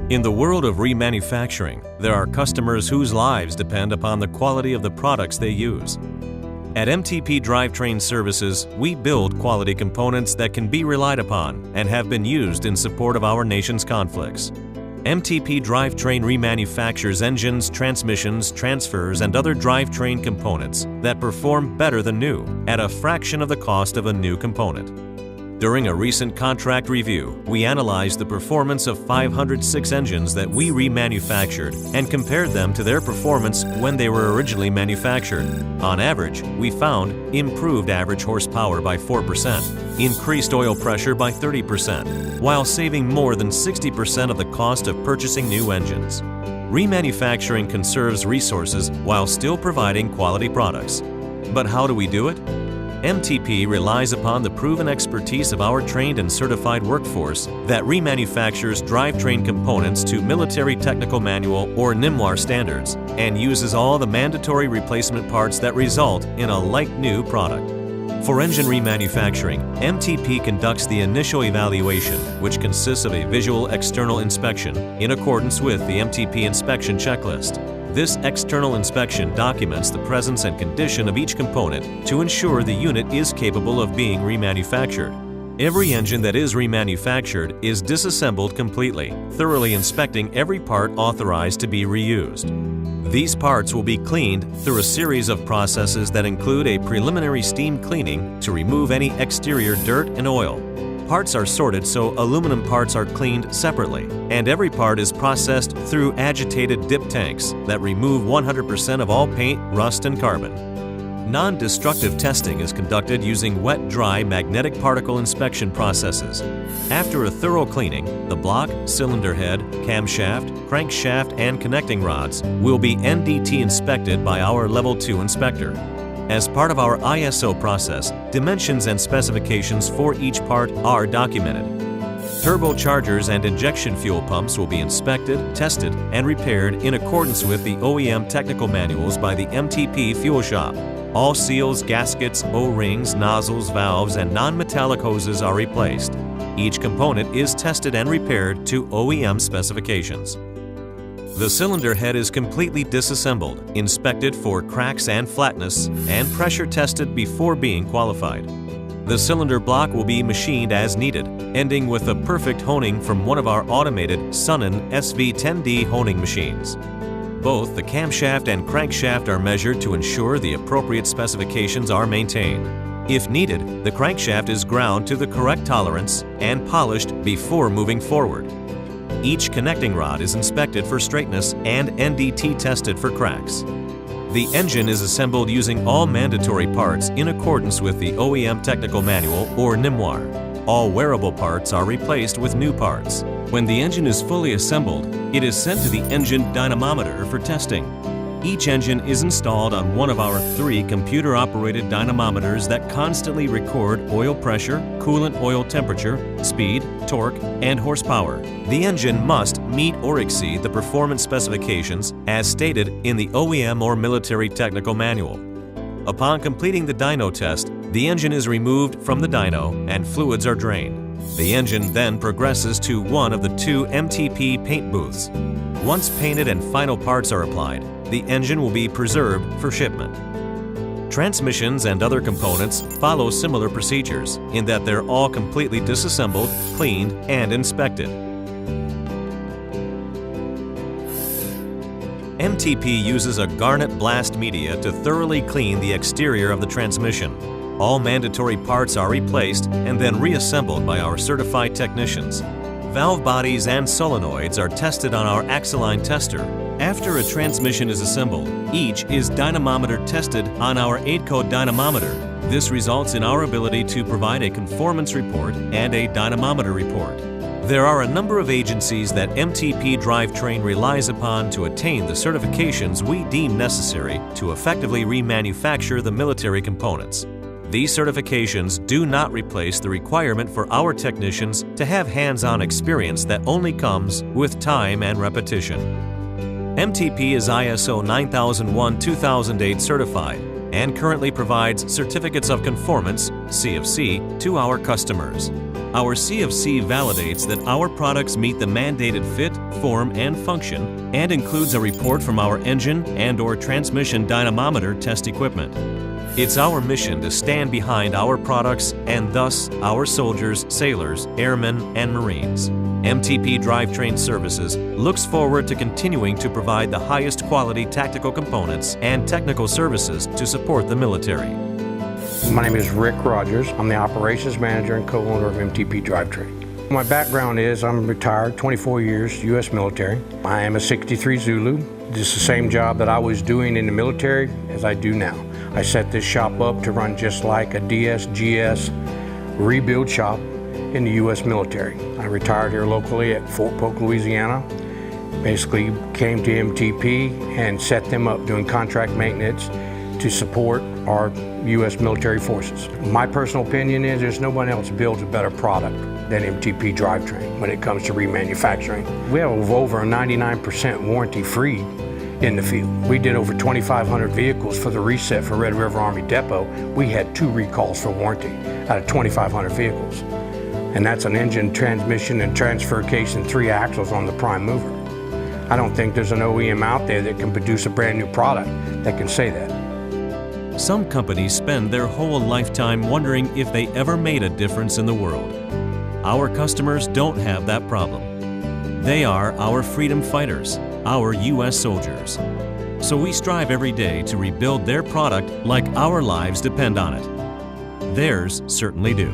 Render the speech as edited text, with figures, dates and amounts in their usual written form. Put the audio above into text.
In the world of remanufacturing, there are customers whose lives depend upon the quality of the products they use. At MTP Drivetrain Services, we build quality components that can be relied upon and have been used in support of our nation's conflicts. MTP Drivetrain remanufactures engines, transmissions, transfers, and other drivetrain components that perform better than new at a fraction of the cost of a new component. During a recent contract review, we analyzed the performance of 506 engines that we remanufactured and compared them to their performance when they were originally manufactured. On average, we found improved average horsepower by 4%, increased oil pressure by 30%, while saving more than 60% of the cost of purchasing new engines. Remanufacturing conserves resources while still providing quality products. But how do we do it? MTP relies upon the proven expertise of our trained and certified workforce that remanufactures drivetrain components to Military Technical Manual or MTP standards and uses all the mandatory replacement parts that result in a like-new product. For engine remanufacturing, MTP conducts the initial evaluation, which consists of a visual external inspection in accordance with the MTP inspection checklist. This external inspection documents the presence and condition of each component to ensure the unit is capable of being remanufactured. Every engine that is remanufactured is disassembled completely, thoroughly inspecting every part authorized to be reused. These parts will be cleaned through a series of processes that include a preliminary steam cleaning to remove any exterior dirt and oil. Parts are sorted so aluminum parts are cleaned separately, and every part is processed through agitated dip tanks that remove 100% of all paint, rust, and carbon. Non-destructive testing is conducted using wet-dry magnetic particle inspection processes. After a thorough cleaning, the block, cylinder head, camshaft, crankshaft, and connecting rods will be NDT inspected by our Level 2 inspector. As part of our ISO process, dimensions and specifications for each part are documented. Turbochargers and injection fuel pumps will be inspected, tested, and repaired in accordance with the OEM technical manuals by the MTP Fuel Shop. All seals, gaskets, O-rings, nozzles, valves, and non-metallic hoses are replaced. Each component is tested and repaired to OEM specifications. The cylinder head is completely disassembled, inspected for cracks and flatness, and pressure tested before being qualified. The cylinder block will be machined as needed, ending with a perfect honing from one of our automated Sunnen SV10D honing machines. Both the camshaft and crankshaft are measured to ensure the appropriate specifications are maintained. If needed, the crankshaft is ground to the correct tolerance and polished before moving forward. Each connecting rod is inspected for straightness and NDT tested for cracks. The engine is assembled using all mandatory parts in accordance with the OEM Technical Manual or MTP. All wearable parts are replaced with new parts. When the engine is fully assembled, it is sent to the engine dynamometer for testing. Each engine is installed on one of our 3 computer-operated dynamometers that constantly record oil pressure, coolant oil temperature, speed, torque, and horsepower. The engine must meet or exceed the performance specifications as stated in the OEM or Military Technical Manual. Upon completing the dyno test, the engine is removed from the dyno and fluids are drained. The engine then progresses to one of the 2 MTP paint booths. Once painted and final parts are applied, the engine will be preserved for shipment. Transmissions and other components follow similar procedures in that they're all completely disassembled, cleaned, and inspected. MTP uses a garnet blast media to thoroughly clean the exterior of the transmission. All mandatory parts are replaced and then reassembled by our certified technicians. Valve bodies and solenoids are tested on our Axeline tester. After a transmission is assembled, each is dynamometer tested on our 8-code dynamometer. This results in our ability to provide a conformance report and a dynamometer report. There are a number of agencies that MTP Drivetrain relies upon to attain the certifications we deem necessary to effectively remanufacture the military components. These certifications do not replace the requirement for our technicians to have hands-on experience that only comes with time and repetition. MTP is ISO 9001-2008 certified and currently provides certificates of conformance, CFC, to our customers. Our CFC validates that our products meet the mandated fit, form and function, and includes a report from our engine and/or transmission dynamometer test equipment. It's our mission to stand behind our products and thus our soldiers, sailors, airmen, and Marines. MTP Drivetrain Services looks forward to continuing to provide the highest quality tactical components and technical services to support the military. My name is Rick Rogers. I'm the operations manager and co-owner of MTP Drivetrain. My background is I'm retired, 24 years, U.S. military. I am a 63 Zulu. This is the same job that I was doing in the military as I do now. I set this shop up to run just like a DSGS rebuild shop in the U.S. military. I retired here locally at Fort Polk, Louisiana. Basically came to MTP and set them up doing contract maintenance to support our U.S. military forces. My personal opinion is there's no one else builds a better product than MTP Drivetrain when it comes to remanufacturing. We have over a 99% warranty free in the field. We did over 2,500 vehicles for the reset for Red River Army Depot. We had 2 recalls for warranty out of 2,500 vehicles. And that's an engine, transmission, and transfer case and 3 axles on the prime mover. I don't think there's an OEM out there that can produce a brand new product that can say that. Some companies spend their whole lifetime wondering if they ever made a difference in the world. Our customers don't have that problem. They are our freedom fighters, our U.S. soldiers. So we strive every day to rebuild their product like our lives depend on it. Theirs certainly do.